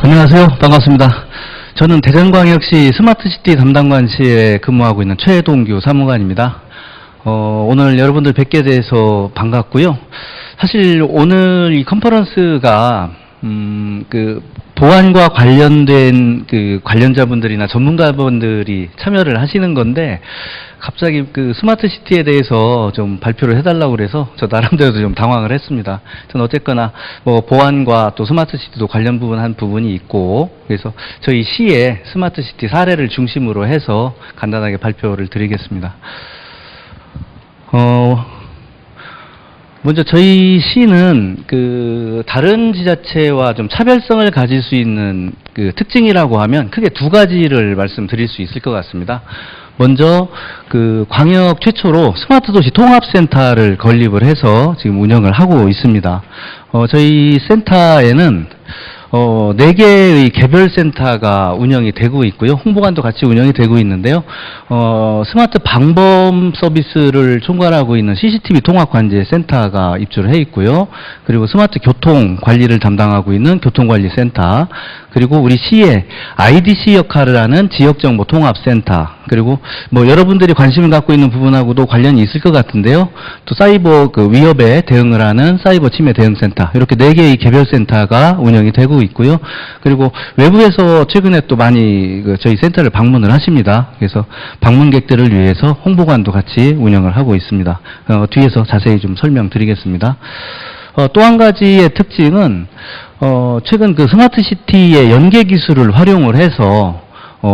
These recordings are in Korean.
안녕하세요. 반갑습니다. 저는 대전광역시 스마트시티 담당관시에 근무하고 있는 최동규 사무관입니다. 오늘 여러분들 뵙게 돼서 반갑고요. 사실 오늘 이 컨퍼런스가 보안과 관련된 관련자분들이나 전문가분들이 참여를 하시는 건데, 갑자기 스마트시티에 대해서 좀 발표를 해달라고 그래서 저 나름대로도 좀 당황을 했습니다. 저는 어쨌거나 보안과 또 스마트시티도 관련 한 부분이 있고, 그래서 저희 시의 스마트시티 사례를 중심으로 해서 간단하게 발표를 드리겠습니다. 먼저 저희 시는 다른 지자체와 좀 차별성을 가질 수 있는 특징이라고 하면 크게 두 가지를 말씀드릴 수 있을 것 같습니다. 먼저 광역 최초로 스마트 도시 통합센터를 건립을 해서 지금 운영을 하고 있습니다. 저희 센터에는 4개의 개별센터가 운영이 되고 있고요. 홍보관도 같이 운영이 되고 있는데요. 스마트 방범 서비스를 총괄하고 있는 CCTV 통합관제센터가 입주를 해 있고요. 그리고 스마트 교통 관리를 담당하고 있는 교통관리센터, 그리고 우리 시의 IDC 역할을 하는 지역정보 통합센터, 그리고 여러분들이 관심을 갖고 있는 부분하고도 관련이 있을 것 같은데요. 또 사이버 위협에 대응을 하는 사이버 침해 대응센터, 이렇게 4개의 개별센터가 운영이 되고 있고요. 그리고 외부에서 최근에 또 많이 저희 센터를 방문을 하십니다. 그래서 방문객들을 위해서 홍보관도 같이 운영을 하고 있습니다. 뒤에서 자세히 좀 설명드리겠습니다. 또 한 가지의 특징은 최근 스마트시티의 연계 기술을 활용을 해서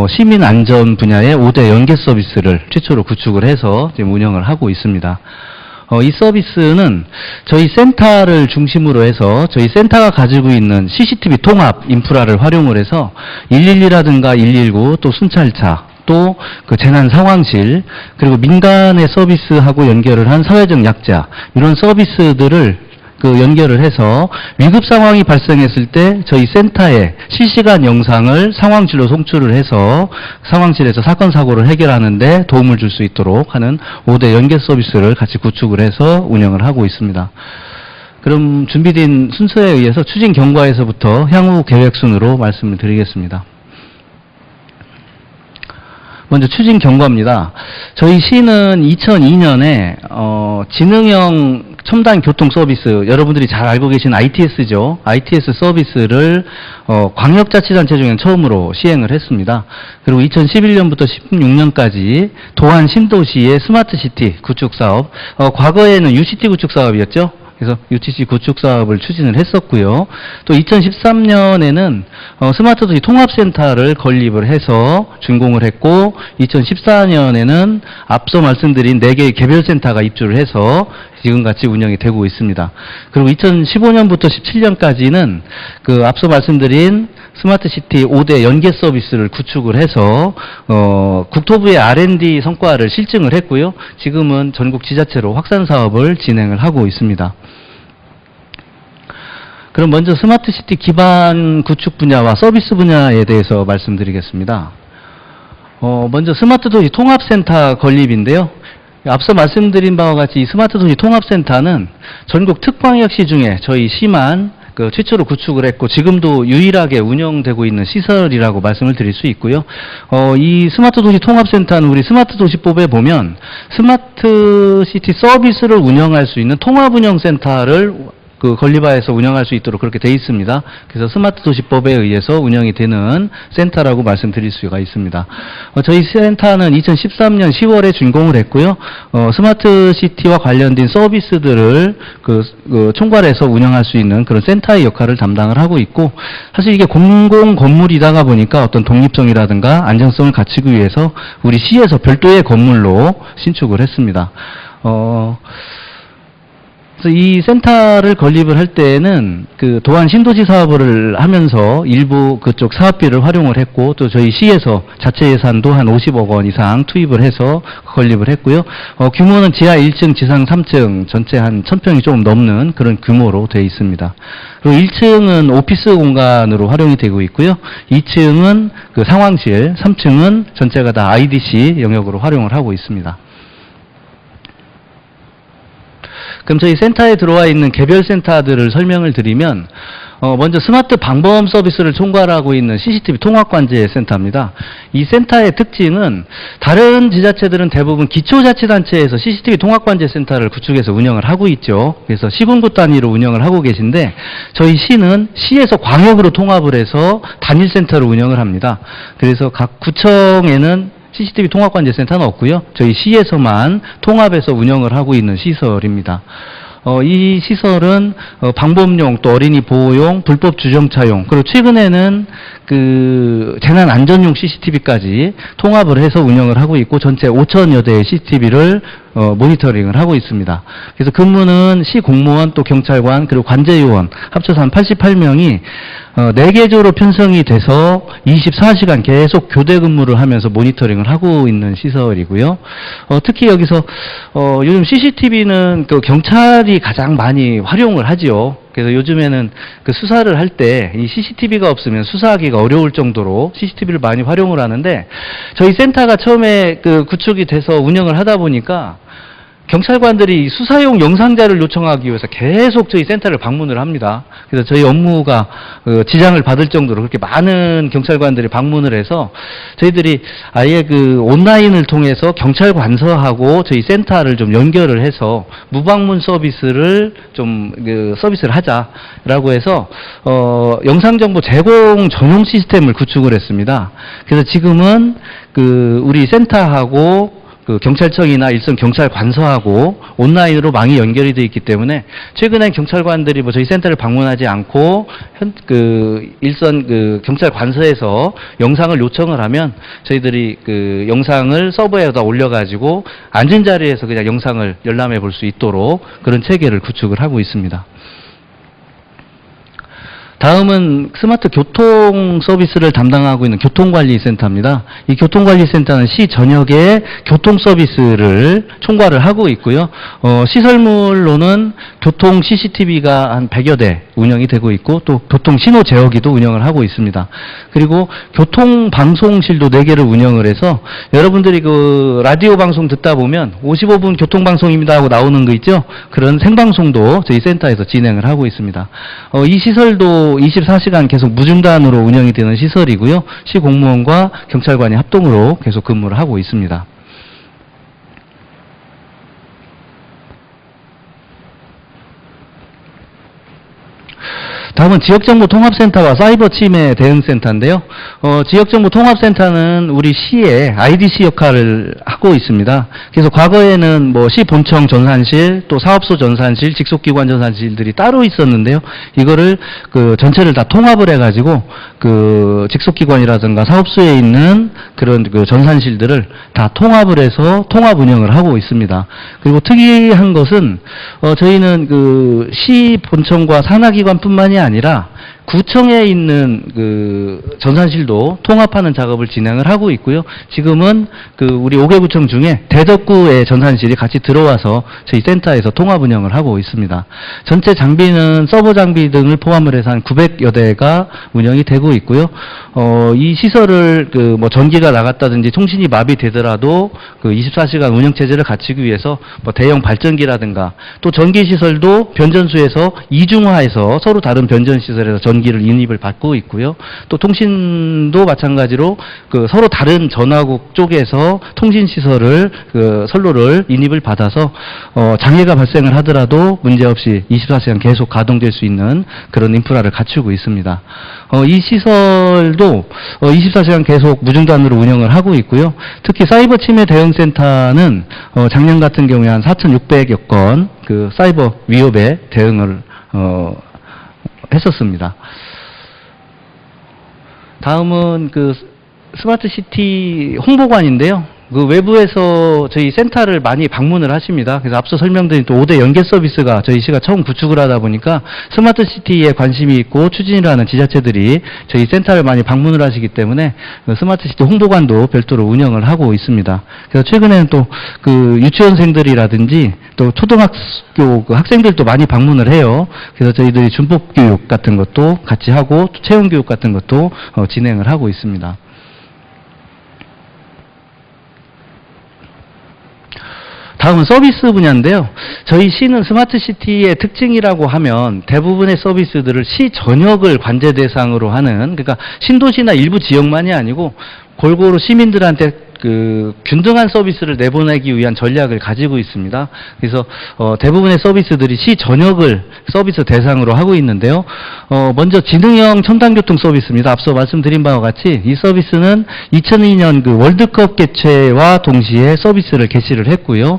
시민 안전 분야의 5대 연계 서비스를 최초로 구축을 해서 지금 운영을 하고 있습니다. 이 서비스는 저희 센터를 중심으로 해서 저희 센터가 가지고 있는 CCTV 통합 인프라를 활용을 해서 112라든가 119, 또 순찰차, 또 재난 상황실, 그리고 민간의 서비스하고 연결을 한 사회적 약자, 이런 서비스들을 연결을 해서 위급 상황이 발생했을 때 저희 센터에 실시간 영상을 상황실로 송출을 해서 상황실에서 사건 사고를 해결하는 데 도움을 줄 수 있도록 하는 5대 연계 서비스를 같이 구축을 해서 운영을 하고 있습니다. 그럼 준비된 순서에 의해서 추진 경과에서부터 향후 계획 순으로 말씀을 드리겠습니다. 먼저 추진 경과입니다. 저희 시는 2002년에 지능형 첨단 교통 서비스, 여러분들이 잘 알고 계신 ITS죠. ITS 서비스를 광역자치단체 중에 처음으로 시행을 했습니다. 그리고 2011년부터 16년까지 도안 신도시의 스마트시티 구축 사업, 과거에는 UCT 구축 사업이었죠. 그래서 UTC 구축 사업을 추진을 했었고요. 또 2013년에는 스마트 도시 통합센터를 건립을 해서 준공을 했고, 2014년에는 앞서 말씀드린 4개의 개별센터가 입주를 해서 지금같이 운영이 되고 있습니다. 그리고 2015년부터 17년까지는 앞서 말씀드린 스마트시티 5대 연계 서비스를 구축을 해서 국토부의 R&D 성과를 실증을 했고요. 지금은 전국 지자체로 확산 사업을 진행을 하고 있습니다. 그럼 먼저 스마트시티 기반 구축 분야와 서비스 분야에 대해서 말씀드리겠습니다. 먼저 스마트도시 통합센터 건립인데요. 앞서 말씀드린 바와 같이 이 스마트도시 통합센터는 전국 특광역시 중에 저희 시만 최초로 구축을 했고, 지금도 유일하게 운영되고 있는 시설이라고 말씀을 드릴 수 있고요. 이 스마트도시 통합센터는 우리 스마트도시법에 보면 스마트시티 서비스를 운영할 수 있는 통합운영센터를 건립하여서 운영할 수 있도록 그렇게 되어 있습니다. 그래서 스마트도시법에 의해서 운영이 되는 센터라고 말씀드릴 수가 있습니다. 저희 센터는 2013년 10월에 준공을 했고요. 스마트시티와 관련된 서비스들을 총괄해서 운영할 수 있는 그런 센터의 역할을 담당을 하고 있고, 사실 이게 공공 건물이다가 보니까 어떤 독립성이라든가 안정성을 갖추기 위해서 우리 시에서 별도의 건물로 신축을 했습니다. 그래서 이 센터를 건립을 할 때에는 도안 신도시 사업을 하면서 일부 그쪽 사업비를 활용을 했고, 또 저희 시에서 자체 예산도 한 50억 원 이상 투입을 해서 건립을 했고요. 규모는 지하 1층, 지상 3층 전체 한 1000평이 조금 넘는 그런 규모로 되어 있습니다. 그리고 1층은 오피스 공간으로 활용이 되고 있고요. 2층은 상황실, 3층은 전체가 다 IDC 영역으로 활용을 하고 있습니다. 그럼 저희 센터에 들어와 있는 개별 센터들을 설명을 드리면 먼저 스마트 방범 서비스를 총괄하고 있는 CCTV 통합관제 센터입니다. 이 센터의 특징은 다른 지자체들은 대부분 기초자치단체에서 CCTV 통합관제 센터를 구축해서 운영을 하고 있죠. 그래서 시군구 단위로 운영을 하고 계신데 저희 시는 시에서 광역으로 통합을 해서 단일센터를 운영을 합니다. 그래서 각 구청에는 CCTV 통합관제 센터는 없고요. 저희 시에서만 통합해서 운영을 하고 있는 시설입니다. 이 시설은 방범용, 또 어린이 보호용, 불법 주정차용, 그리고 최근에는 그 재난 안전용 CCTV까지 통합을 해서 운영을 하고 있고 전체 5천여 대의 CCTV를 모니터링을 하고 있습니다. 그래서 근무는 시 공무원 또 경찰관 그리고 관제요원 합쳐서 한 88명이 4개조로 편성이 돼서 24시간 계속 교대 근무를 하면서 모니터링을 하고 있는 시설이고요. 특히 여기서 요즘 CCTV는 그 경찰이 가장 많이 활용을 하지요. 그래서 요즘에는 그 수사를 할 때 이 CCTV가 없으면 수사하기가 어려울 정도로 CCTV를 많이 활용을 하는데 저희 센터가 처음에 그 구축이 돼서 운영을 하다 보니까 경찰관들이 수사용 영상자를 요청하기 위해서 계속 저희 센터를 방문을 합니다. 그래서 저희 업무가 지장을 받을 정도로 그렇게 많은 경찰관들이 방문을 해서 저희들이 아예 그 온라인을 통해서 경찰관서하고 저희 센터를 좀 연결을 해서 무방문 서비스를 좀 서비스를 하자라고 해서 영상정보 제공 전용 시스템을 구축을 했습니다. 그래서 지금은 그 우리 센터하고 그 경찰청이나 일선 경찰관서하고 온라인으로 망이 연결이 되어 있기 때문에 최근에 경찰관들이 뭐 저희 센터를 방문하지 않고 일선 그 경찰관서에서 영상을 요청을 하면 저희들이 그 영상을 서버에다 올려가지고 앉은 자리에서 그냥 영상을 열람해 볼 수 있도록 그런 체계를 구축을 하고 있습니다. 다음은 스마트 교통 서비스를 담당하고 있는 교통관리센터입니다. 이 교통관리센터는 시 전역의 교통 서비스를 총괄을 하고 있고요. 시설물로는 교통 CCTV가 한 100여 대 운영이 되고 있고 또 교통 신호 제어기도 운영을 하고 있습니다. 그리고 교통 방송실도 4개를 운영을 해서 여러분들이 그 라디오 방송 듣다 보면 55분 교통 방송입니다 하고 나오는 거 있죠? 그런 생방송도 저희 센터에서 진행을 하고 있습니다. 이 시설도 24시간 계속 무중단으로 운영이 되는 시설이고요. 시 공무원과 경찰관이 합동으로 계속 근무를 하고 있습니다. 다음은 지역정보통합센터와 사이버 침해 대응센터인데요. 지역정보통합센터는 우리 시의 IDC 역할을 하고 있습니다. 그래서 과거에는 뭐 시 본청 전산실, 또 사업소 전산실, 직속기관 전산실들이 따로 있었는데요. 이거를 그 전체를 다 통합을 해가지고 그 직속기관이라든가 사업소에 있는 그런 그 전산실들을 다 통합을 해서 통합 운영을 하고 있습니다. 그리고 특이한 것은 저희는 그 시 본청과 산하기관뿐만이 아니라 구청에 있는 그 전산실도 통합하는 작업을 진행을 하고 있고요. 지금은 그 우리 5개 구청 중에 대덕구의 전산실이 같이 들어와서 저희 센터에서 통합 운영을 하고 있습니다. 전체 장비는 서버 장비 등을 포함을 해서 한 900여 대가 운영이 되고 있고요. 이 시설을 그 뭐 전기가 나갔다든지 통신이 마비되더라도 그 24시간 운영 체제를 갖추기 위해서 뭐 대형 발전기라든가 또 전기 시설도 변전소에서 이중화해서 서로 다른 변전 시설에서 전기를 인입을 받고 있고요. 또 통신도 마찬가지로 그 서로 다른 전화국 쪽에서 통신 시설을 그 선로를 인입을 받아서 장애가 발생을 하더라도 문제없이 24시간 계속 가동될 수 있는 그런 인프라를 갖추고 있습니다. 이 시설도 24시간 계속 무중단으로 운영을 하고 있고요. 특히 사이버 침해 대응센터는 작년 같은 경우에 한 4,600여 건 그 사이버 위협에 대응을 했었습니다. 다음은 그 스마트시티 홍보관인데요. 그 외부에서 저희 센터를 많이 방문을 하십니다. 그래서 앞서 설명드린 또 5대 연계 서비스가 저희 시가 처음 구축을 하다 보니까 스마트시티에 관심이 있고 추진을 하는 지자체들이 저희 센터를 많이 방문을 하시기 때문에 그 스마트시티 홍보관도 별도로 운영을 하고 있습니다. 그래서 최근에는 또 그 유치원생들이라든지 또 초등학교 그 학생들도 많이 방문을 해요. 그래서 저희들이 준법교육 같은 것도 같이 하고 체험교육 같은 것도 진행을 하고 있습니다. 다음은 서비스 분야인데요. 저희 시는 스마트시티의 특징이라고 하면 대부분의 서비스들을 시 전역을 관제 대상으로 하는, 그러니까 신도시나 일부 지역만이 아니고 골고루 시민들한테 균등한 서비스를 내보내기 위한 전략을 가지고 있습니다. 그래서 대부분의 서비스들이 시 전역을 서비스 대상으로 하고 있는데요. 먼저 지능형 첨단교통 서비스입니다. 앞서 말씀드린 바와 같이 이 서비스는 2002년 그 월드컵 개최와 동시에 서비스를 개시를 했고요.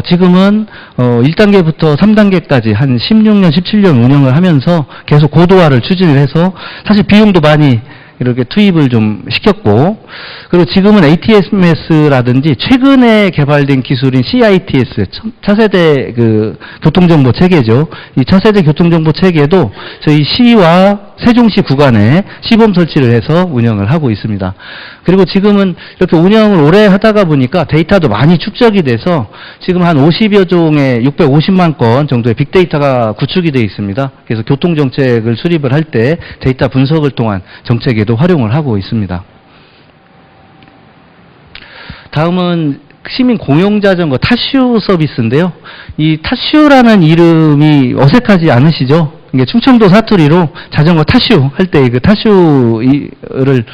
지금은 1단계부터 3단계까지 한 16년, 17년 운영을 하면서 계속 고도화를 추진을 해서 사실 비용도 많이 이렇게 투입을 좀 시켰고, 그리고 지금은 ATMS라든지 최근에 개발된 기술인 CITS, 차세대 교통정보 체계죠. 이 차세대 교통정보 체계도 저희 시와 세종시 구간에 시범 설치를 해서 운영을 하고 있습니다. 그리고 지금은 이렇게 운영을 오래 하다가 보니까 데이터도 많이 축적이 돼서 지금 한 50여 종의 650만 건 정도의 빅데이터가 구축이 되어 있습니다. 그래서 교통정책을 수립을 할 때 데이터 분석을 통한 정책에도 활용을 하고 있습니다. 다음은 시민 공용자전거 타슈 서비스인데요. 이 타슈라는 이름이 어색하지 않으시죠? 이게 충청도 사투리로 자전거 타슈 할 때 그 타슈를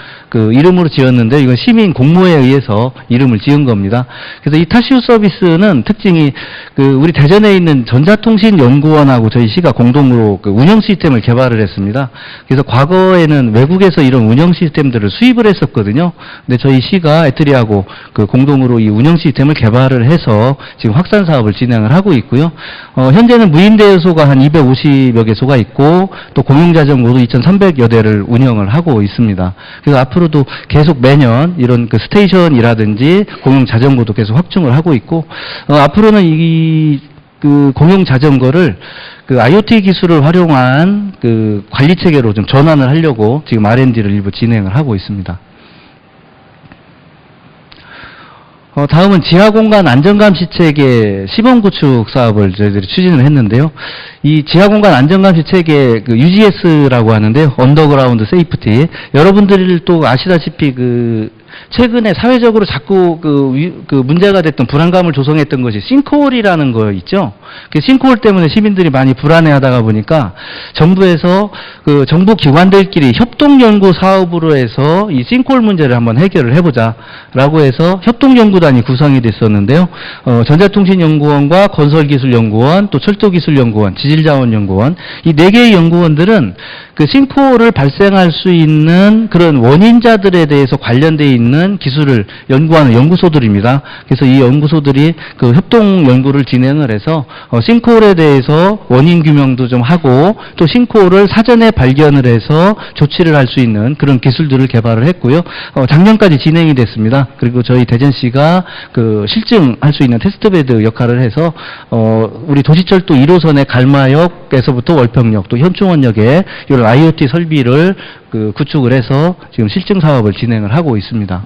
이름으로 지었는데, 이건 시민 공모에 의해서 이름을 지은 겁니다. 그래서 이 타슈 서비스는 특징이 우리 대전에 있는 전자통신연구원하고 저희 시가 공동으로 운영 시스템을 개발을 했습니다. 그래서 과거에는 외국에서 이런 운영 시스템들을 수입을 했었거든요. 근데 저희 시가 애트리하고 공동으로 이 운영 시스템을 개발을 해서 지금 확산 사업을 진행을 하고 있고요. 현재는 무인대여소가 한 250여 개소가 있고, 또 공용자전거도 2,300여 대를 운영을 하고 있습니다. 그래서 앞으로도 계속 매년 이런 스테이션이라든지 공용자전거도 계속 확충을 하고 있고, 앞으로는 이 공용자전거를 IoT 기술을 활용한 관리 체계로 좀 전환을 하려고 지금 R&D를 일부 진행을 하고 있습니다. 다음은 지하공간 안전감시 체계 시범 구축 사업을 저희들이 추진을 했는데요. 이 지하공간 안전감시 체계 UGS라고 하는데요. 언더그라운드 세이프티. 여러분들이 또 아시다시피 최근에 사회적으로 자꾸 문제가 됐던 불안감을 조성했던 것이 싱크홀이라는 거 있죠. 그 싱크홀 때문에 시민들이 많이 불안해하다가 보니까 정부에서 정부 기관들끼리 협동연구 사업으로 해서 이 싱크홀 문제를 한번 해결을 해보자라고 해서 협동연구단이 구성이 됐었는데요. 전자통신연구원과 건설기술연구원, 또 철도기술연구원, 지질자원연구원, 이 4개의 연구원들은 싱크홀을 발생할 수 있는 그런 원인자들에 대해서 관련되어 있는 기술을 연구하는 연구소들입니다. 그래서 이 연구소들이 협동 연구를 진행을 해서 싱크홀에 대해서 원인 규명도 좀 하고, 또 싱크홀을 사전에 발견을 해서 조치를 할 수 있는 그런 기술들을 개발을 했고요. 작년까지 진행이 됐습니다. 그리고 저희 대전시가 실증할 수 있는 테스트베드 역할을 해서 우리 도시철도 1호선의 갈마역에서부터 월평역, 또 현충원역에 이런 IoT 설비를 구축을 해서 지금 실증 사업을 진행을 하고 있습니다.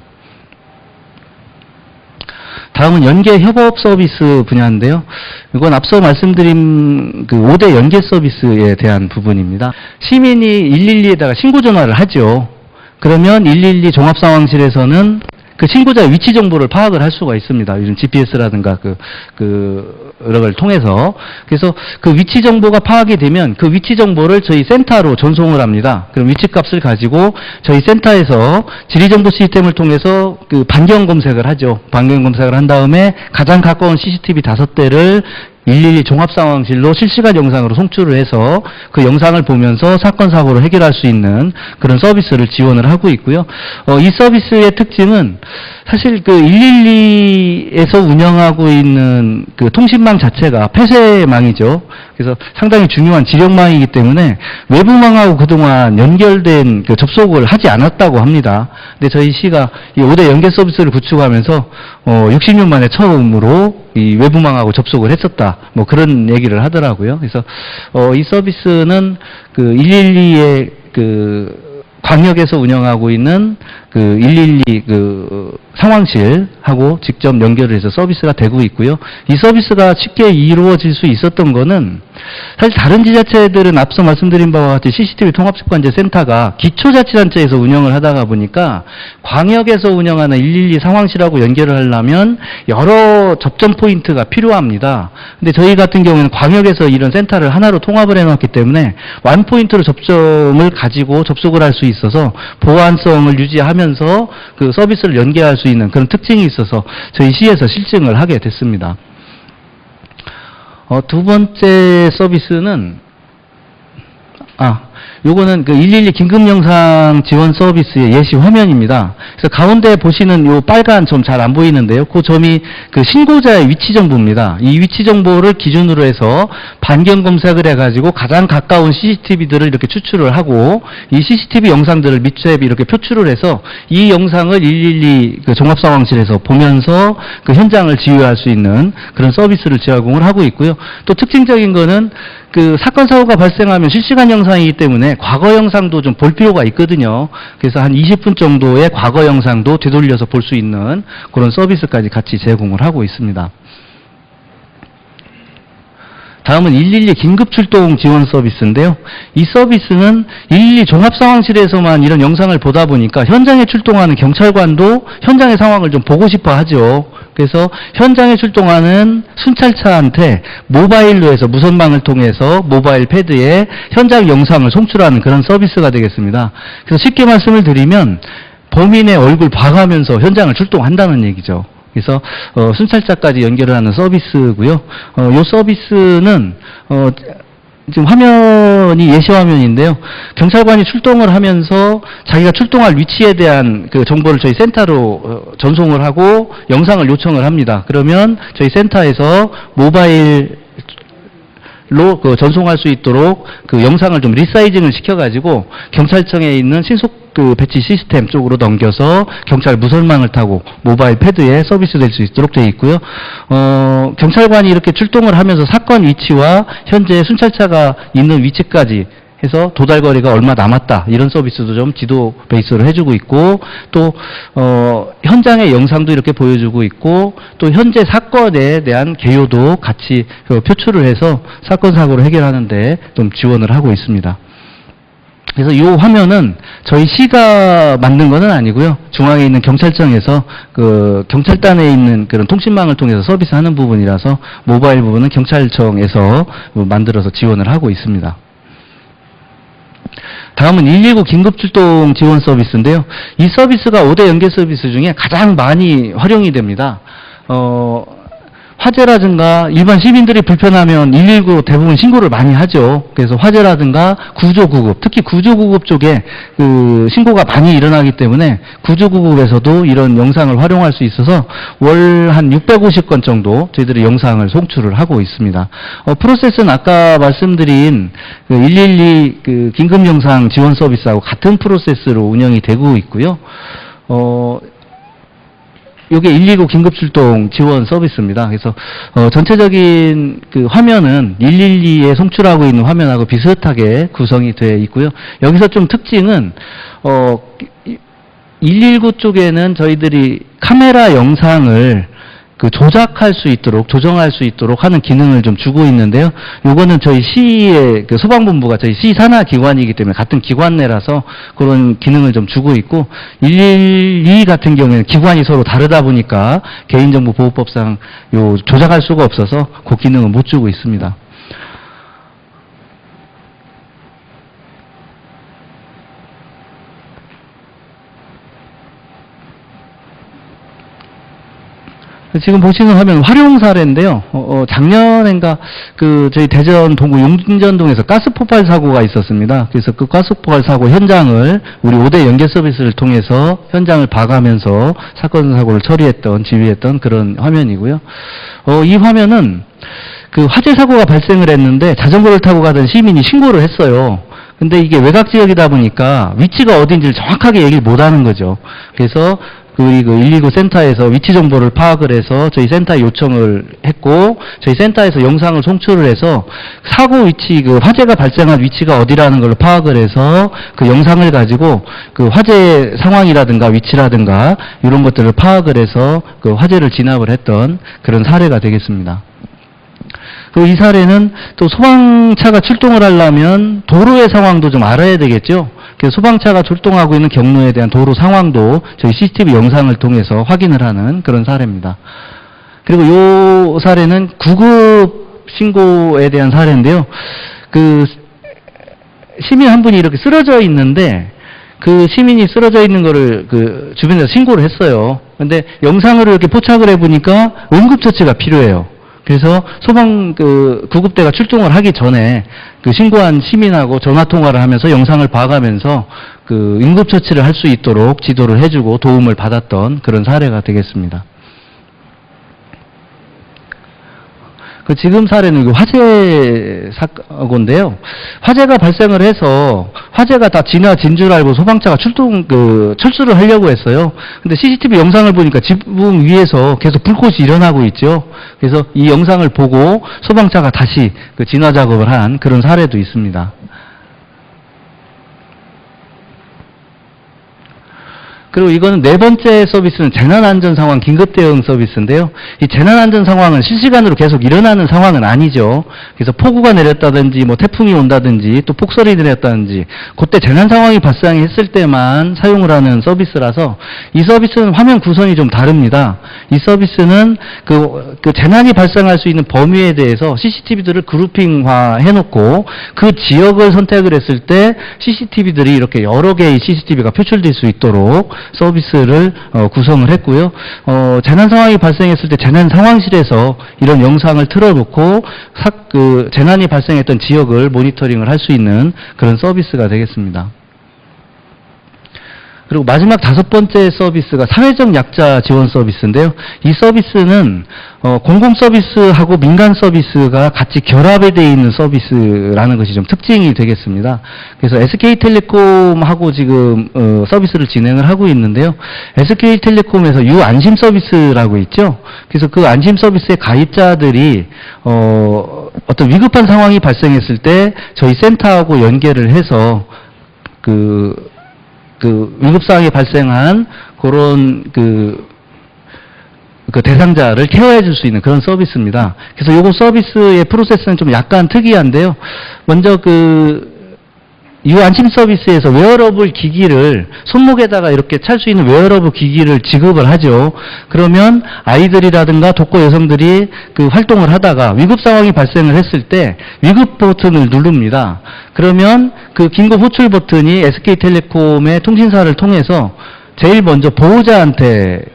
다음은 연계 협업 서비스 분야인데요. 이건 앞서 말씀드린 5대 연계 서비스에 대한 부분입니다. 시민이 112에다가 신고 전화를 하죠. 그러면 112 종합상황실에서는 신고자의 위치 정보를 파악을 할 수가 있습니다. 요즘 GPS라든가 여러 걸 통해서. 그래서 위치 정보가 파악이 되면 그 위치 정보를 저희 센터로 전송을 합니다. 그럼 위치 값을 가지고 저희 센터에서 지리정보 시스템을 통해서 반경 검색을 하죠. 반경 검색을 한 다음에 가장 가까운 CCTV 5대를 112 종합상황실로 실시간 영상으로 송출을 해서 그 영상을 보면서 사건 사고를 해결할 수 있는 그런 서비스를 지원을 하고 있고요. 이 서비스의 특징은 사실 112에서 운영하고 있는 통신망 자체가 폐쇄망이죠. 그래서 상당히 중요한 지력망이기 때문에 외부망하고 그동안 연결된 접속을 하지 않았다고 합니다. 근데 저희 시가 이 5대 연계 서비스를 구축하면서 60년 만에 처음으로 이 외부망하고 접속을 했었다. 뭐 그런 얘기를 하더라고요. 그래서 이 서비스는 112의 광역에서 운영하고 있는 그 112 그 상황실하고 직접 연결을 해서 서비스가 되고 있고요. 이 서비스가 쉽게 이루어질 수 있었던 거는 사실 다른 지자체들은 앞서 말씀드린 바와 같이 CCTV 통합습관제 센터가 기초자치단체에서 운영을 하다가 보니까 광역에서 운영하는 112 상황실하고 연결을 하려면 여러 접점 포인트가 필요합니다. 근데 저희 같은 경우에는 광역에서 이런 센터를 하나로 통합을 해놨기 때문에 완포인트로 접점을 가지고 접속을 할 수 있어서 보안성을 유지하면서 그 서비스를 연계할 수 있는 그런 특징이 있어서 저희 시에서 실증을 하게 됐습니다. 두 번째 서비스는 요거는 그 112 긴급영상 지원 서비스의 예시 화면입니다. 그래서 가운데 보시는 요 빨간 점 잘 안 보이는데요. 그 점이 그 신고자의 위치 정보입니다. 이 위치 정보를 기준으로 해서 반경 검색을 해가지고 가장 가까운 CCTV들을 이렇게 추출을 하고 이 CCTV 영상들을 밑에 이렇게 표출을 해서 이 영상을 112 그 종합상황실에서 보면서 그 현장을 지휘할 수 있는 그런 서비스를 제공을 하고 있고요. 또 특징적인 거는 그 사건 사고가 발생하면 실시간 영상이기 때문에 과거 영상도 좀 볼 필요가 있거든요. 그래서 한 20분 정도의 과거 영상도 되돌려서 볼 수 있는 그런 서비스까지 같이 제공을 하고 있습니다. 다음은 112 긴급출동 지원 서비스인데요. 이 서비스는 112 종합상황실에서만 이런 영상을 보다 보니까 현장에 출동하는 경찰관도 현장의 상황을 좀 보고 싶어 하죠. 그래서 현장에 출동하는 순찰차한테 모바일로 해서 무선망을 통해서 모바일 패드에 현장 영상을 송출하는 그런 서비스가 되겠습니다. 그래서 쉽게 말씀을 드리면 범인의 얼굴 봐가면서 현장을 출동한다는 얘기죠. 그래서 순찰차까지 연결을 하는 서비스고요. 이 서비스는 지금 화면이 예시 화면인데요. 경찰관이 출동을 하면서 자기가 출동할 위치에 대한 그 정보를 저희 센터로 전송을 하고 영상을 요청을 합니다. 그러면 저희 센터에서 모바일로 그 전송할 수 있도록 그 영상을 좀 리사이징을 시켜가지고 경찰청에 있는 신속 그 배치 시스템 쪽으로 넘겨서 경찰 무선망을 타고 모바일 패드에 서비스될 수 있도록 되어 있고요. 경찰관이 이렇게 출동을 하면서 사건 위치와 현재 순찰차가 있는 위치까지 해서 도달거리가 얼마 남았다 이런 서비스도 좀 지도 베이스로 해주고 있고 또 현장의 영상도 이렇게 보여주고 있고 또 현재 사건에 대한 개요도 같이 표출을 해서 사건 사고를 해결하는 데 좀 지원을 하고 있습니다. 그래서 이 화면은 저희 시가 만든 거는 아니고요. 중앙에 있는 경찰청에서 그 경찰단에 있는 그런 통신망을 통해서 서비스하는 부분이라서 모바일 부분은 경찰청에서 만들어서 지원을 하고 있습니다. 다음은 119 긴급출동 지원 서비스인데요. 이 서비스가 5대 연계 서비스 중에 가장 많이 활용이 됩니다. 화재라든가 일반 시민들이 불편하면 119 대부분 신고를 많이 하죠. 그래서 화재라든가 구조구급, 특히 구조구급 쪽에 그 신고가 많이 일어나기 때문에 구조구급에서도 이런 영상을 활용할 수 있어서 월 한 650건 정도 저희들이 영상을 송출을 하고 있습니다. 프로세스는 아까 말씀드린 그 112 그 긴급영상 지원 서비스하고 같은 프로세스로 운영이 되고 있고요. 이게 119 긴급출동 지원 서비스입니다. 그래서 전체적인 그 화면은 112에 송출하고 있는 화면하고 비슷하게 구성이 되어 있고요. 여기서 좀 특징은 119 쪽에는 저희들이 카메라 영상을 그 조작할 수 있도록, 조정할 수 있도록 하는 기능을 좀 주고 있는데요. 요거는 저희 시의 그 소방본부가 저희 시 산하 기관이기 때문에 같은 기관 내라서 그런 기능을 좀 주고 있고, 112 같은 경우에는 기관이 서로 다르다 보니까 개인정보보호법상 요 조작할 수가 없어서 그 기능은 못 주고 있습니다. 지금 보시는 화면 활용 사례인데요. 작년엔가 그 저희 대전 동구 용진동에서 가스 폭발 사고가 있었습니다. 그래서 그 가스 폭발 사고 현장을 우리 5대 연계 서비스를 통해서 현장을 봐가면서 사건 사고를 처리했던, 지휘했던 그런 화면이고요. 이 화면은 그 화재 사고가 발생을 했는데 자전거를 타고 가던 시민이 신고를 했어요. 근데 이게 외곽 지역이다 보니까 위치가 어딘지를 정확하게 얘기를 못 하는 거죠. 그래서 우리 그 119 센터에서 위치 정보를 파악을 해서 저희 센터에 요청을 했고, 저희 센터에서 영상을 송출을 해서 사고 위치, 그 화재가 발생한 위치가 어디라는 걸 파악을 해서 그 영상을 가지고 그 화재 상황이라든가 위치라든가 이런 것들을 파악을 해서 그 화재를 진압을 했던 그런 사례가 되겠습니다. 그리고 이 사례는 또 소방차가 출동을 하려면 도로의 상황도 좀 알아야 되겠죠. 그래서 소방차가 출동하고 있는 경로에 대한 도로 상황도 저희 CCTV 영상을 통해서 확인을 하는 그런 사례입니다. 그리고 이 사례는 구급 신고에 대한 사례인데요. 그 시민 한 분이 이렇게 쓰러져 있는데 그 시민이 쓰러져 있는 거를 그 주변에서 신고를 했어요. 근데 영상으로 이렇게 포착을 해보니까 응급처치가 필요해요. 그래서 소방 그 구급대가 출동을 하기 전에 그 신고한 시민하고 전화 통화를 하면서 영상을 봐가면서 그 응급처치를 할 수 있도록 지도를 해주고 도움을 받았던 그런 사례가 되겠습니다. 그 지금 사례는 화재 사고인데요. 화재가 발생을 해서 화재가 다 진화진 줄 알고 소방차가 철수를 하려고 했어요. 근데 CCTV 영상을 보니까 지붕 위에서 계속 불꽃이 일어나고 있죠. 그래서 이 영상을 보고 소방차가 다시 그 진화 작업을 한 그런 사례도 있습니다. 그리고 이거는 네 번째 서비스는 재난안전상황 긴급대응 서비스인데요. 이 재난안전상황은 실시간으로 계속 일어나는 상황은 아니죠. 그래서 폭우가 내렸다든지 뭐 태풍이 온다든지 또 폭설이 내렸다든지 그때 재난상황이 발생했을 때만 사용을 하는 서비스라서 이 서비스는 화면 구성이 좀 다릅니다. 이 서비스는 그 재난이 발생할 수 있는 범위에 대해서 CCTV들을 그룹핑화 해놓고 그 지역을 선택을 했을 때 CCTV들이 이렇게 여러 개의 CCTV가 표출될 수 있도록 서비스를 구성을 했고요. 재난 상황이 발생했을 때 재난 상황실에서 이런 영상을 틀어놓고 그 재난이 발생했던 지역을 모니터링을 할 수 있는 그런 서비스가 되겠습니다. 그리고 마지막 다섯 번째 서비스가 사회적 약자 지원 서비스인데요. 이 서비스는 공공 서비스하고 민간 서비스가 같이 결합이 되어 있는 서비스라는 것이 좀 특징이 되겠습니다. 그래서 SK텔레콤하고 지금 서비스를 진행을 하고 있는데요. SK텔레콤에서 유안심 서비스라고 있죠. 그래서 그 안심 서비스의 가입자들이 어떤 위급한 상황이 발생했을 때 저희 센터하고 연계를 해서 그 위급상황이 발생한 그런 그 대상자를 케어해 줄 수 있는 그런 서비스입니다. 그래서 요거 서비스의 프로세스는 좀 약간 특이한데요. 먼저 유안심 서비스에서 웨어러블 기기를 손목에다가 이렇게 찰 수 있는 웨어러블 기기를 지급을 하죠. 그러면 아이들이라든가 독거 여성들이 그 활동을 하다가 위급 상황이 발생을 했을 때 위급 버튼을 누릅니다. 그러면 그 긴급 호출 버튼이 SK텔레콤의 통신사를 통해서 제일 먼저 보호자한테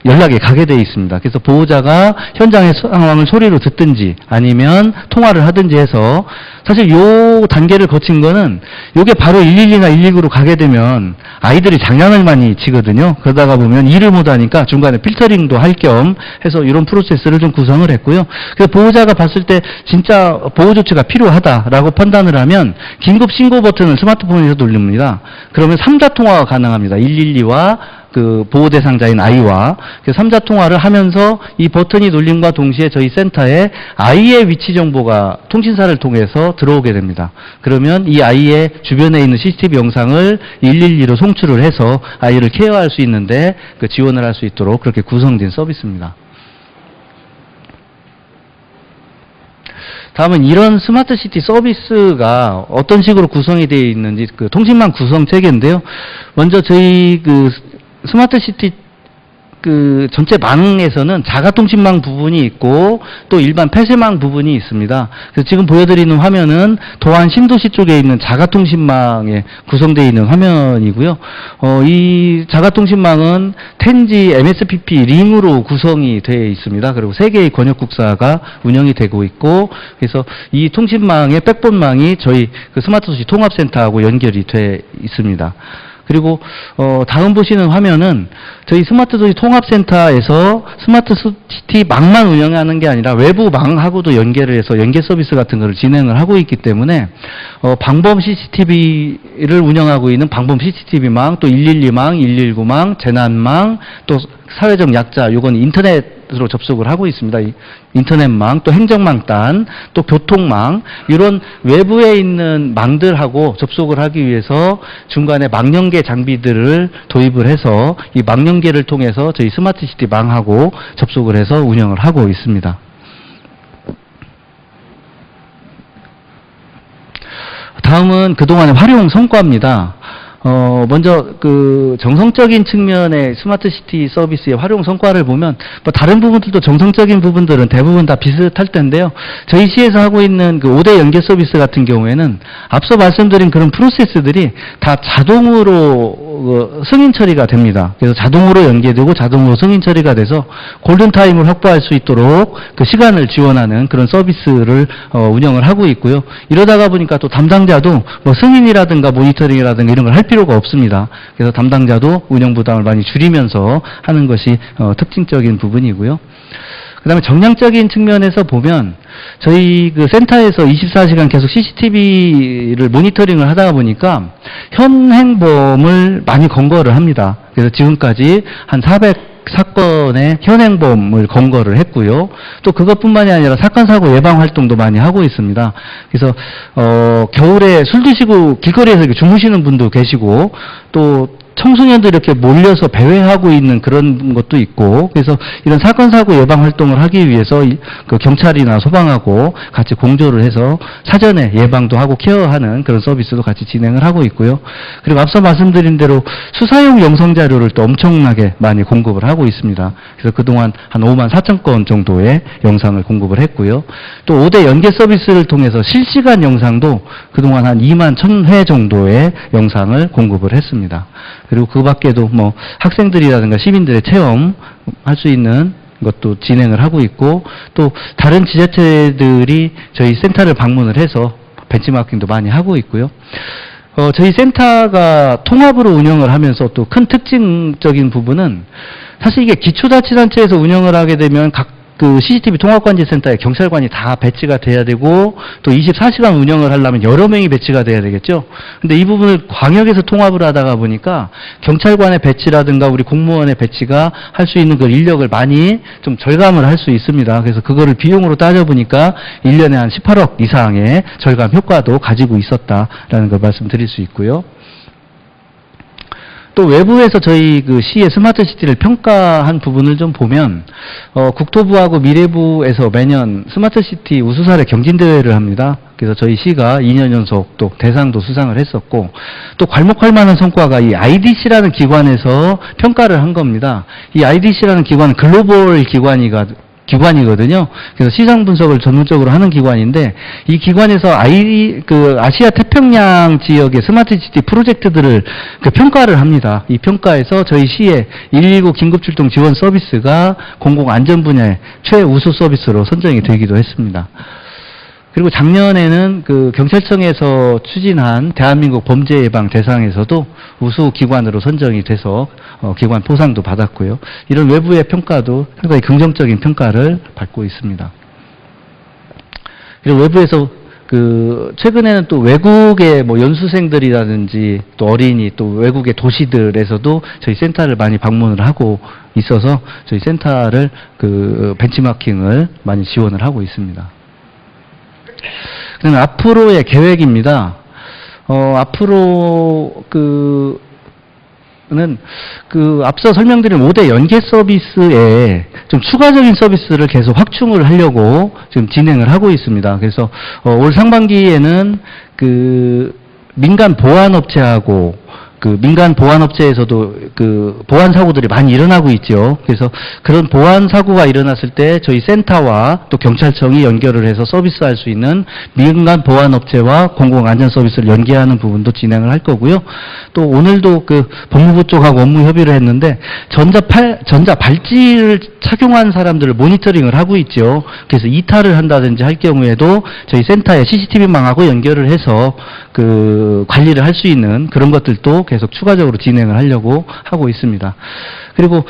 연락이 가게 되어 있습니다. 그래서 보호자가 현장의 상황을 소리로 듣든지 아니면 통화를 하든지 해서 사실 요 단계를 거친 거는 요게 바로 112나 119로 가게 되면 아이들이 장난을 많이 치거든요. 그러다가 보면 일을 못하니까 중간에 필터링도 할 겸 해서 이런 프로세스를 좀 구성을 했고요. 그래서 보호자가 봤을 때 진짜 보호 조치가 필요하다라고 판단을 하면 긴급 신고 버튼을 스마트폰에서 누릅니다. 그러면 3자 통화가 가능합니다. 112와 그 보호 대상자인 아이와 3자 통화를 하면서 이 버튼이 눌림과 동시에 저희 센터에 아이의 위치 정보가 통신사를 통해서 들어오게 됩니다. 그러면 이 아이의 주변에 있는 CCTV 영상을 112로 송출을 해서 아이를 케어할 수 있는데 지원을 할 수 있도록 그렇게 구성된 서비스입니다. 다음은 이런 스마트시티 서비스가 어떤 식으로 구성이 되어 있는지 통신망 구성 체계인데요. 먼저 저희 스마트시티 전체 망에서는 자가통신망 부분이 있고 또 일반 폐쇄망 부분이 있습니다. 그래서 지금 보여드리는 화면은 도안 신도시 쪽에 있는 자가통신망에 구성되어 있는 화면이고요. 이 자가통신망은 텐지 MSPP 링으로 구성이 되어 있습니다. 그리고 3개의 권역국사가 운영이 되고 있고, 그래서 이 통신망의 백본망이 저희 스마트도시 통합센터하고 연결이 되어 있습니다. 그리고 다음 보시는 화면은 저희 스마트도시 통합센터에서 스마트시티 망만 운영하는 게 아니라 외부 망하고도 연계를 해서 연계 서비스 같은 것을 진행을 하고 있기 때문에 방범 CCTV를 운영하고 있는 방범 CCTV망, 또 112망, 119망, 재난망, 또 사회적 약자, 요건 인터넷으로 접속을 하고 있습니다. 인터넷망, 또 행정망단, 또 교통망, 이런 외부에 있는 망들하고 접속을 하기 위해서 중간에 망연계 장비들을 도입을 해서 이 망연계를 통해서 저희 스마트 시티 망하고 접속을 해서 운영을 하고 있습니다. 다음은 그동안의 활용 성과입니다. 먼저 정성적인 측면의 스마트 시티 서비스의 활용 성과를 보면 뭐 다른 부분들도 정성적인 부분들은 대부분 다 비슷할 텐데요. 저희 시에서 하고 있는 그 5대 연계 서비스 같은 경우에는 앞서 말씀드린 그런 프로세스들이 다 자동으로 승인 처리가 됩니다. 그래서 자동으로 연계되고 자동으로 승인 처리가 돼서 골든타임을 확보할 수 있도록 그 시간을 지원하는 그런 서비스를 운영을 하고 있고요. 이러다가 보니까 또 담당자도 뭐 승인이라든가 모니터링이라든가 이런 걸 할 필요가 없습니다. 그래서 담당자도 운영 부담을 많이 줄이면서 하는 것이 특징적인 부분이고요. 그 다음에 정량적인 측면에서 보면 저희 그 센터에서 24시간 계속 CCTV를 모니터링을 하다 보니까 현행범을 많이 검거를 합니다. 그래서 지금까지 한 400사건의 현행범을 검거를 했고요. 또 그것뿐만이 아니라 사건 사고 예방 활동도 많이 하고 있습니다. 그래서 겨울에 술 드시고 길거리에서 이렇게 주무시는 분도 계시고 또 청소년들이 이렇게 몰려서 배회하고 있는 그런 것도 있고, 그래서 이런 사건 사고 예방 활동을 하기 위해서 그 경찰이나 소방하고 같이 공조를 해서 사전에 예방도 하고 케어하는 그런 서비스도 같이 진행을 하고 있고요. 그리고 앞서 말씀드린 대로 수사용 영상 자료를 또 엄청나게 많이 공급을 하고 있습니다. 그래서 그동안 한 5만 4천 건 정도의 영상을 공급을 했고요. 또 5대 연계 서비스를 통해서 실시간 영상도 그동안 한 2만 1,000회 정도의 영상을 공급을 했습니다. 그리고 그 밖에도 뭐 학생들이라든가 시민들의 체험할 수 있는 것도 진행을 하고 있고, 또 다른 지자체들이 저희 센터를 방문을 해서 벤치마킹도 많이 하고 있고요. 저희 센터가 통합으로 운영을 하면서 또 큰 특징적인 부분은 사실 이게 기초자치단체에서 운영을 하게 되면 각 그 CCTV 통합관제센터에 경찰관이 다 배치가 돼야 되고 또 24시간 운영을 하려면 여러 명이 배치가 돼야 되겠죠. 근데 이 부분을 광역에서 통합을 하다가 보니까 경찰관의 배치라든가 우리 공무원의 배치가 할 수 있는 그 인력을 많이 좀 절감을 할 수 있습니다. 그래서 그거를 비용으로 따져보니까 1년에 한 18억 이상의 절감 효과도 가지고 있었다라는 걸 말씀드릴 수 있고요. 또 외부에서 저희 그 시의 스마트 시티를 평가한 부분을 좀 보면 국토부하고 미래부에서 매년 스마트 시티 우수사례 경진대회를 합니다. 그래서 저희 시가 2년 연속 또 대상도 수상을 했었고, 또 괄목할 만한 성과가 이 IDC라는 기관에서 평가를 한 겁니다. 이 IDC라는 기관은 글로벌 기관이거든요. 그래서 시장 분석을 전문적으로 하는 기관인데, 이 기관에서 아시아 태평양 지역의 스마트 시티 프로젝트들을 평가를 합니다. 이 평가에서 저희 시의 119 긴급출동 지원 서비스가 공공안전 분야의 최우수 서비스로 선정이 되기도 했습니다. 그리고 작년에는 그 경찰청에서 추진한 대한민국 범죄 예방 대상에서도 우수 기관으로 선정이 돼서 기관 포상도 받았고요. 이런 외부의 평가도 상당히 긍정적인 평가를 받고 있습니다. 그리고 외부에서 최근에는 또 외국의 뭐 연수생들이라든지 또 어린이 또 외국의 도시들에서도 저희 센터를 많이 방문을 하고 있어서 저희 센터를 벤치마킹을 많이 지원을 하고 있습니다. 그다음에 앞으로의 계획입니다. 앞으로 앞서 설명드린 5대 연계 서비스에 좀 추가적인 서비스를 계속 확충을 하려고 지금 진행을 하고 있습니다. 그래서 올 상반기에는 민간 보안업체하고 민간 보안업체에서도 보안 사고들이 많이 일어나고 있죠. 그래서 그런 보안 사고가 일어났을 때 저희 센터와 또 경찰청이 연결을 해서 서비스할 수 있는 민간 보안업체와 공공안전 서비스를 연계하는 부분도 진행을 할 거고요. 또 오늘도 법무부 쪽하고 업무 협의를 했는데 전자 발찌를 착용한 사람들을 모니터링을 하고 있죠. 그래서 이탈을 한다든지 할 경우에도 저희 센터에 CCTV망하고 연결을 해서 그 관리를 할 수 있는 그런 것들도 계속 추가적으로 진행을 하려고 하고 있습니다. 그리고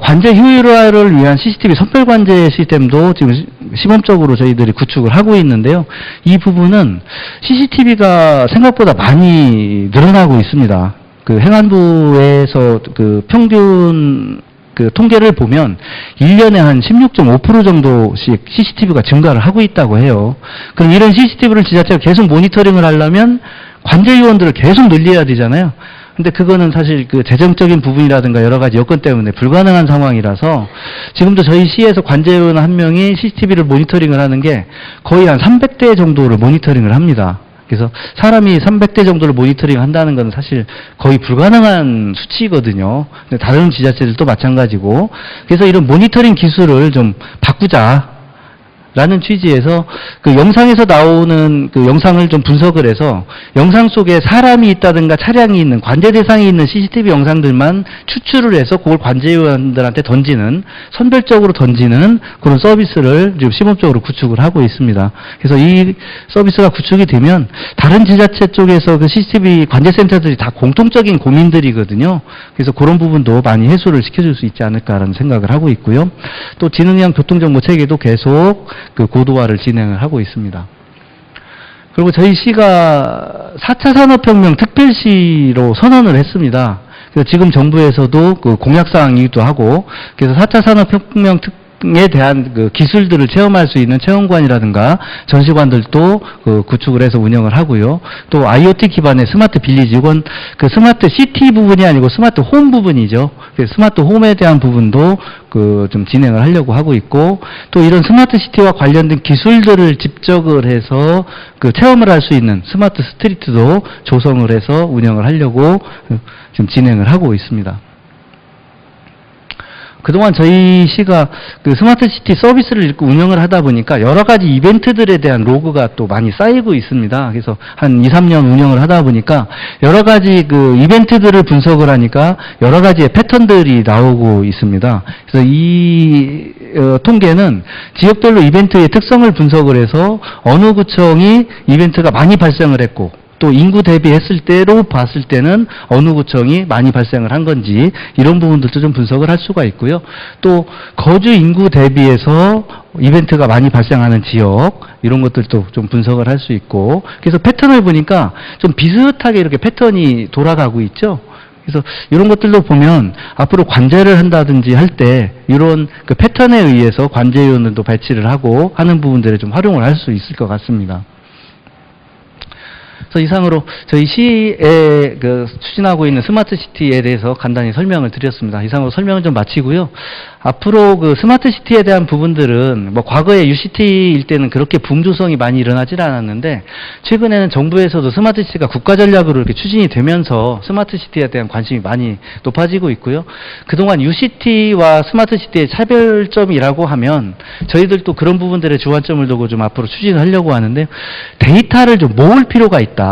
관제 효율화를 위한 CCTV 선별 관제 시스템도 지금 시범적으로 저희들이 구축을 하고 있는데요. 이 부분은 CCTV가 생각보다 많이 늘어나고 있습니다. 그 행안부에서 그 평균 그 통계를 보면 1년에 한 16.5% 정도씩 CCTV가 증가를 하고 있다고 해요. 그럼 이런 CCTV를 지자체가 계속 모니터링을 하려면 관제 요원들을 계속 늘려야 되잖아요. 근데 그거는 사실 그 재정적인 부분이라든가 여러 가지 여건 때문에 불가능한 상황이라서 지금도 저희 시에서 관제 요원 한 명이 CCTV를 모니터링을 하는 게 거의 한 300대 정도를 모니터링을 합니다. 그래서 사람이 300대 정도를 모니터링 한다는 건 사실 거의 불가능한 수치거든요. 근데 다른 지자체들도 마찬가지고. 그래서 이런 모니터링 기술을 좀 바꾸자. 라는 취지에서 그 영상에서 나오는 그 영상을 좀 분석을 해서 영상 속에 사람이 있다든가 차량이 있는 관제 대상이 있는 CCTV 영상들만 추출을 해서 그걸 관제요원들한테 던지는 선별적으로 던지는 그런 서비스를 지금 시범적으로 구축을 하고 있습니다. 그래서 이 서비스가 구축이 되면 다른 지자체 쪽에서 그 CCTV 관제센터들이 다 공통적인 고민들이거든요. 그래서 그런 부분도 많이 해소를 시켜줄 수 있지 않을까라는 생각을 하고 있고요. 또 지능형 교통정보 체계도 계속 그 고도화를 진행을 하고 있습니다. 그리고 저희 시가 4차 산업혁명 특별시로 선언을 했습니다. 그래서 지금 정부에서도 그 공약사항이기도 하고, 그래서 4차 산업혁명 에 대한 그 기술들을 체험할 수 있는 체험관이라든가 전시관들도 그 구축을 해서 운영을 하고요. 또 IoT 기반의 스마트 빌리지, 이건 그 스마트 시티 부분이 아니고 스마트 홈 부분이죠. 스마트 홈에 대한 부분도 그 좀 진행을 하려고 하고 있고, 또 이런 스마트 시티와 관련된 기술들을 집적을 해서 그 체험을 할 수 있는 스마트 스트리트도 조성을 해서 운영을 하려고 좀 진행을 하고 있습니다. 그동안 저희 시가 그 스마트 시티 서비스를 운영을 하다 보니까 여러 가지 이벤트들에 대한 로그가 또 많이 쌓이고 있습니다. 그래서 한 2, 3년 운영을 하다 보니까 여러 가지 그 이벤트들을 분석을 하니까 여러 가지의 패턴들이 나오고 있습니다. 그래서 이 통계는 지역별로 이벤트의 특성을 분석을 해서 어느 구청이 이벤트가 많이 발생을 했고 또 인구 대비했을 때로 봤을 때는 어느 구청이 많이 발생을 한 건지 이런 부분들도 좀 분석을 할 수가 있고요. 또 거주 인구 대비해서 이벤트가 많이 발생하는 지역 이런 것들도 좀 분석을 할 수 있고, 그래서 패턴을 보니까 좀 비슷하게 이렇게 패턴이 돌아가고 있죠. 그래서 이런 것들도 보면 앞으로 관제를 한다든지 할 때 이런 그 패턴에 의해서 관제요원들도 배치를 하고 하는 부분들을 좀 활용을 할 수 있을 것 같습니다. 그래서 이상으로 저희 시에 그 추진하고 있는 스마트 시티에 대해서 간단히 설명을 드렸습니다. 이상으로 설명을 좀 마치고요. 앞으로 그 스마트 시티에 대한 부분들은 뭐 과거에 UCT일 때는 그렇게 붐 조성이 많이 일어나질 않았는데 최근에는 정부에서도 스마트 시티가 국가 전략으로 이렇게 추진이 되면서 스마트 시티에 대한 관심이 많이 높아지고 있고요. 그동안 UCT와 스마트 시티의 차별점이라고 하면 저희들도 그런 부분들에 주안점을 두고 좀 앞으로 추진을 하려고 하는데 데이터를 좀 모을 필요가 있다.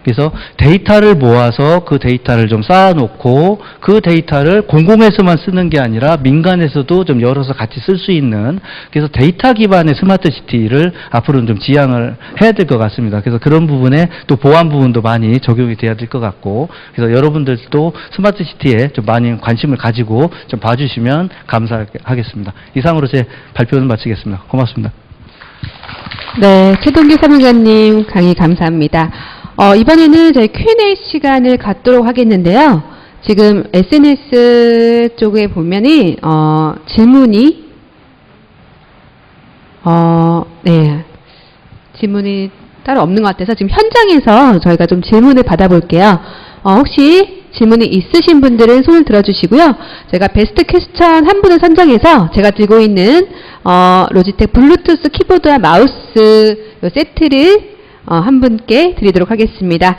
그래서 데이터를 모아서 그 데이터를 좀 쌓아놓고 그 데이터를 공공에서만 쓰는 게 아니라 민간에서도 좀 열어서 같이 쓸 수 있는, 그래서 데이터 기반의 스마트 시티를 앞으로는 좀 지향을 해야 될 것 같습니다. 그래서 그런 부분에 또 보안 부분도 많이 적용이 돼야 될 것 같고, 그래서 여러분들도 스마트 시티에 좀 많이 관심을 가지고 좀 봐주시면 감사하겠습니다. 이상으로 제 발표는 마치겠습니다. 고맙습니다. 네, 최동기 사무장님 강의 감사합니다. 이번에는 저희 Q&A 시간을 갖도록 하겠는데요. 지금 SNS 쪽에 보면은, 질문이 따로 없는 것 같아서 지금 현장에서 저희가 좀 질문을 받아볼게요. 혹시 질문이 있으신 분들은 손을 들어주시고요. 제가 베스트 퀘스천 한 분을 선정해서 제가 들고 있는, 로지텍 블루투스 키보드와 마우스 요 세트를 한 분께 드리도록 하겠습니다.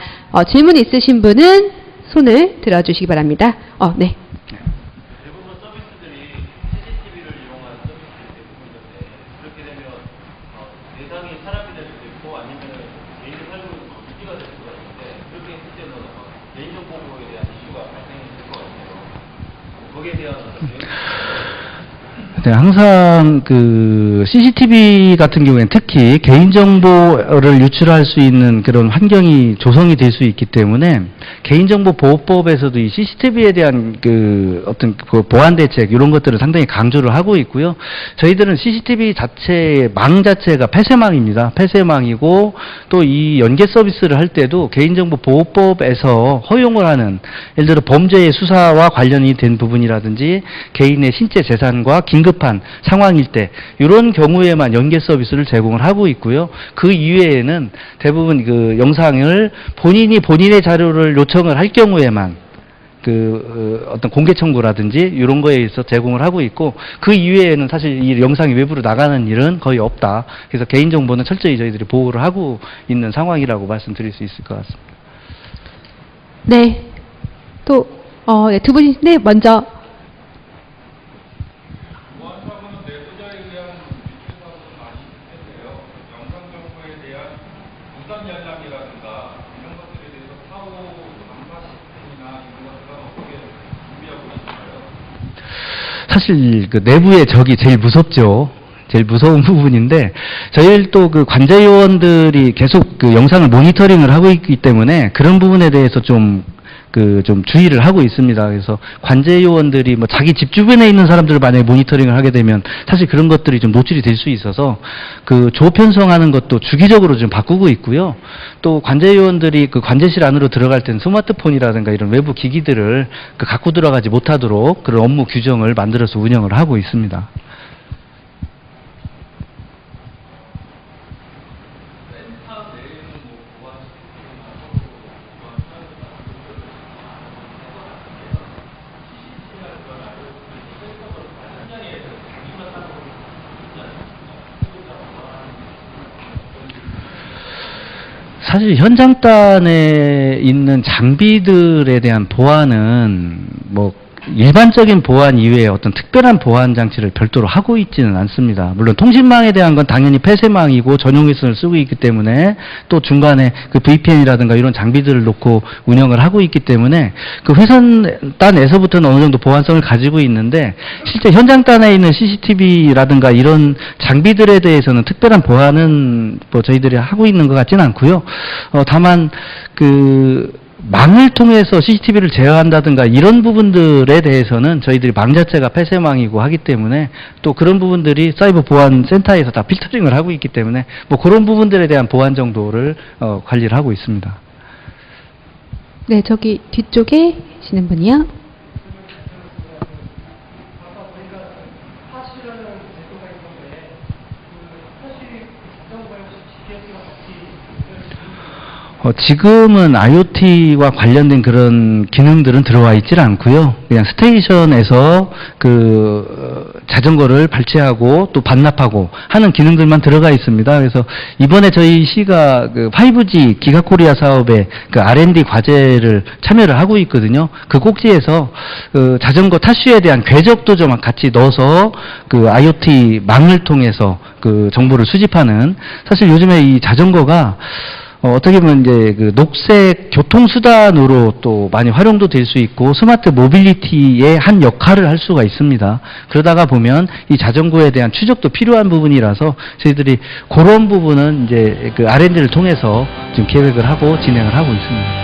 질문 있으신 분은 손을 들어주시기 바랍니다. 네. 대부분 서비스들이 CCTV를 이용한 서비스들이 대부분인데 그렇게 되면 대상이 사람이 될 수도 있고 아니면 개인이 살고 있는 기기가 될 수가 있는데 그렇게 했을 때는 개인정보 보호에 대한 이슈가 발생이 될 것 같아요. 거기에 대한 네, 항상 그 CCTV 같은 경우에는 특히 개인정보를 유출할 수 있는 그런 환경이 조성이 될 수 있기 때문에 개인정보보호법에서도 이 CCTV에 대한 그 어떤 그 보안 대책 이런 것들을 상당히 강조를 하고 있고요. 저희들은 CCTV 자체 망 자체가 폐쇄망입니다. 폐쇄망이고 또 이 연계 서비스를 할 때도 개인정보보호법에서 허용을 하는 예를 들어 범죄의 수사와 관련이 된 부분이라든지 개인의 신체 재산과 긴급한 상황일 때 이런 경우에만 연계 서비스를 제공을 하고 있고요. 그 이외에는 대부분 그 영상을 본인이 본인의 자료를 요청을 할 경우에만 어떤 공개 청구라든지 이런 거에 있어 제공을 하고 있고 그 이외에는 사실 이 영상이 외부로 나가는 일은 거의 없다. 그래서 개인정보는 철저히 저희들이 보호를 하고 있는 상황이라고 말씀드릴 수 있을 것 같습니다. 네. 또, 네, 두 분인데 먼저. 보안사고는 내부자에 의한 유출 사고도 많이 있을 텐데요. 영상 정보에 대한 무선 연락이라든가 이런 것들에 대해서 사후 감사 시스템이나 이런 것들은 어떻게 준비하고 있을까요? 사실 그 내부의 적이 제일 무섭죠. 제일 무서운 부분인데 저희 또 그 관제 요원들이 계속 그 영상을 모니터링을 하고 있기 때문에 그런 부분에 대해서 좀 주의를 하고 있습니다. 그래서 관제 요원들이 뭐 자기 집 주변에 있는 사람들을 만약에 모니터링을 하게 되면 사실 그런 것들이 좀 노출이 될 수 있어서 그 조 편성하는 것도 주기적으로 좀 바꾸고 있고요. 또 관제 요원들이 그 관제실 안으로 들어갈 때는 스마트폰이라든가 이런 외부 기기들을 갖고 들어가지 못하도록 그런 업무 규정을 만들어서 운영을 하고 있습니다. 사실 현장단에 있는 장비들에 대한 보안은 뭐 일반적인 보안 이외에 어떤 특별한 보안 장치를 별도로 하고 있지는 않습니다. 물론 통신망에 대한 건 당연히 폐쇄망이고 전용 회선을 쓰고 있기 때문에 또 중간에 그 VPN이라든가 이런 장비들을 놓고 운영을 하고 있기 때문에 그 회선단에서부터는 어느 정도 보안성을 가지고 있는데 실제 현장단에 있는 CCTV라든가 이런 장비들에 대해서는 특별한 보안은 뭐 저희들이 하고 있는 것 같지는 않고요. 다만 망을 통해서 CCTV를 제어한다든가 이런 부분들에 대해서는 저희들이 망 자체가 폐쇄망이고 하기 때문에 또 그런 부분들이 사이버 보안 센터에서 다 필터링을 하고 있기 때문에 뭐 그런 부분들에 대한 보안 정도를 관리를 하고 있습니다. 네, 저기 뒤쪽에 계시는 분이요. 지금은 IoT와 관련된 그런 기능들은 들어와 있질 않고요. 그냥 스테이션에서 자전거를 발치하고 또 반납하고 하는 기능들만 들어가 있습니다. 그래서 이번에 저희 시가 5G 기가코리아 사업에 R&D 과제를 참여를 하고 있거든요. 그 꼭지에서 자전거 타수에 대한 궤적도 좀 같이 넣어서 IoT 망을 통해서 정보를 수집하는, 사실 요즘에 이 자전거가 어떻게 보면 이제 녹색 교통수단으로 또 많이 활용도 될 수 있고 스마트 모빌리티의 한 역할을 할 수가 있습니다. 그러다가 보면 이 자전거에 대한 추적도 필요한 부분이라서 저희들이 그런 부분은 이제 R&D를 통해서 지금 계획을 하고 진행을 하고 있습니다.